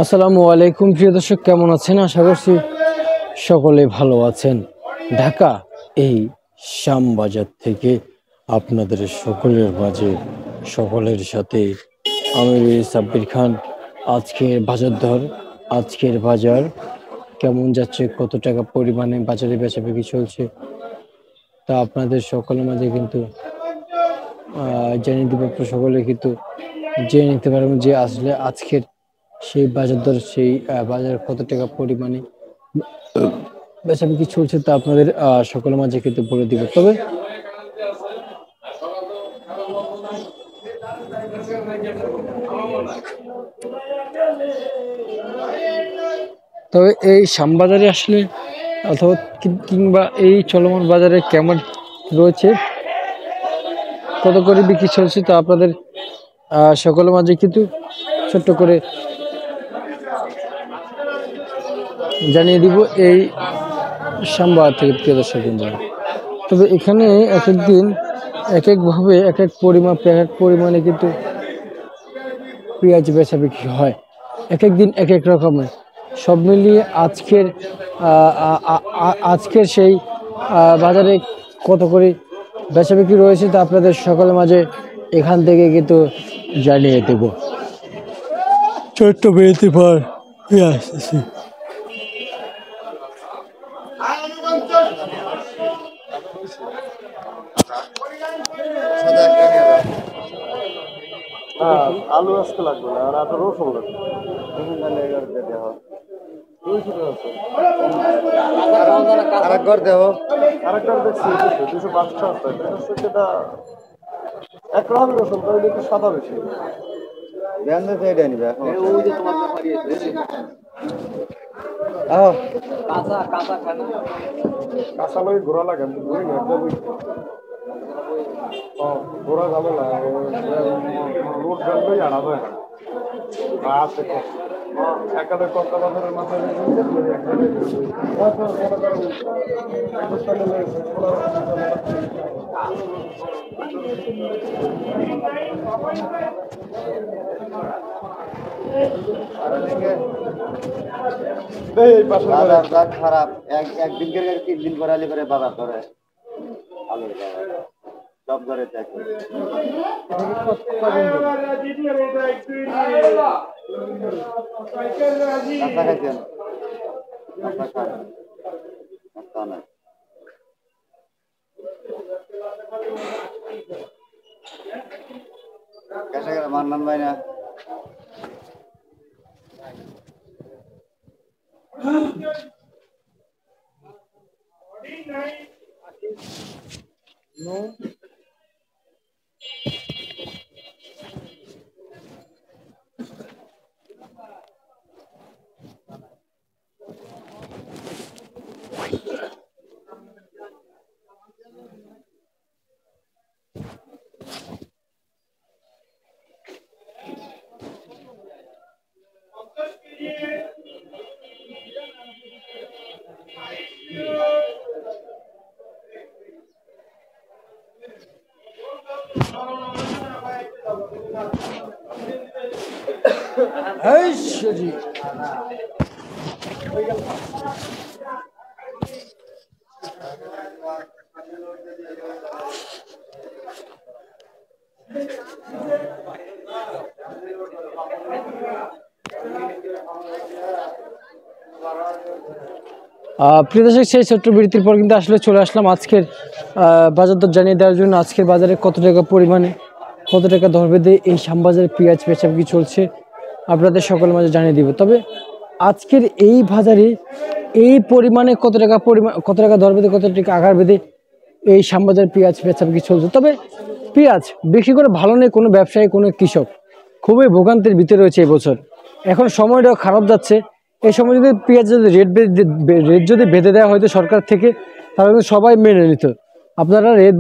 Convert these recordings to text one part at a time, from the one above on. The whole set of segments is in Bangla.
আসসালামু আলাইকুম প্রিয় দর্শক, কেমন আছেন? আশা করছি সকলে ভালো আছেন। ঢাকা এই শ্যামবাজার থেকে আপনাদের সকলের মাঝে সকলের সাথে আমি সাব্বির খান। আজকের বাজার দর, আজকের বাজার কেমন যাচ্ছে, কত টাকা পরিমাণে বাজারে বেচাবিক্রি চলছে তা আপনাদের সকলের মাঝে কিন্তু জানিয়ে দিব। সকলে কিন্তু জেনে নিতে পারবেন যে আসলে আজকের সেই বাজার দর, সেই বাজার কত টাকা পরিমাণে বেচাবিক্রি চলছে তা আপনাদের সকলের মাঝে কিন্তু বলে দিব। তবে এই শ্যামবাজারে আসলে অথবা কিংবা এই চলমান বাজারে কেমন রয়েছে, কত করে বিক্রি চলছে তা আপনাদের সকলের মাঝে কিন্তু ছোট্ট করে জানিয়ে দিব এই শ্যামবাজার থেকে প্রিয় দর্শক বন্ধুরা। তবে এখানে এক এক দিন এক একভাবে এক এক পরিমাণে কিন্তু পেঁয়াজ বেচা বিক্রি হয়, এক এক দিন এক এক রকমের। সব মিলিয়ে আজকের সেই বাজারে কত করে বেচা বিক্রি রয়েছে তা আপনাদের সকলের মাঝে এখান থেকে কিন্তু জানিয়ে দেব। ছোট্ট বিরতির পর ফিরে আসতেছি। আলু আজকে লাগবে না, আর একটা রসুন লাগবে। আরেকবার দেহ, আরেকবার দেখছি 205 আছে। সেটা একরকম রসুন, তো একটু সাদা বেশি। কাঁচা লই ঘোরা লাগে, ঘোরা যাবে না, রোড গাড়ি আড়াবে আছে একাদের কর্তা বাজারের মাথায় খারাপ। একদিনকে 3 দিন পরে আলি করে বাজার ধরে আলুর বাজার সব ধরে দেখে মান্নান ভাই না প্রিয় দর্শক, সেই ছোট্ট বিরতির পর কিন্তু আসলে চলে আসলাম আজকের বাজার দর জানিয়ে দেওয়ার জন্য। আজকের বাজারে কত টাকা পরিমাণে, কত টাকা দর বেঁধে এই শ্যামবাজারে পেঁয়াজ বেচাবিক্রি চলছে আপনাদের সকলের মাঝে জানিয়ে দিব। তবে আজকের এই বাজারে এই পরিমাণে কত টাকা দর বেঁধে, কত টাকা আগার বেঁধে এই শ্যামবাজারে পেঁয়াজ বেচাবিক্রি চলছে। তবে পেঁয়াজ বেশি করে ভালো নেই কোনো ব্যবসায়ী, কোনো কৃষক খুবই ভোগান্তির ভিতরে রয়েছে এবছর। এখন সময়টাও খারাপ যাচ্ছে। এই সময় যদি পেঁয়াজ যদি রেট যদি বেঁধে দেওয়া হয়তো সরকার থেকে, তাহলে কিন্তু সবাই মেনে নিত। আপনারা রেট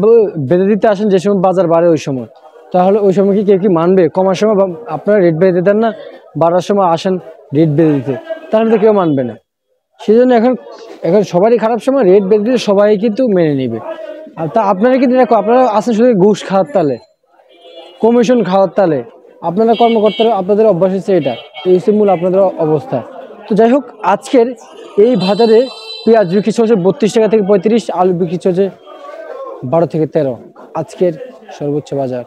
বেঁধে দিতে আসেন যে সময় বাজার বাড়ে ওই সময়, তাহলে ওই সময় কি কেউ কি মানবে? কমার সময় আপনারা রেট বেঁধে দেন না, বাড়ার সময় আসেন রেট বেঁধে দিতে, তাহলে তো কেউ মানবে না। সেই জন্য এখন সবারই খারাপ সময়, রেট বেঁধে দিতে সবাই কিন্তু মেনে নেবে। আর তা আপনারা কিন্তু দেখো, আপনারা আসেন শুধু ঘুষ খাওয়ার তালে, কমিশন খাওয়ার তালে, আপনারা কর্মকর্তারা আপনাদের অভ্যাস হচ্ছে এটা, এই হচ্ছে মূল আপনাদের অবস্থা। তো যাই হোক, আজকের এই বাজারে পেঁয়াজ বিক্রি চলছে 32 টাকা থেকে 35, আলু বিক্রি চলছে 12 থেকে 13 আজকের সর্বোচ্চ বাজার।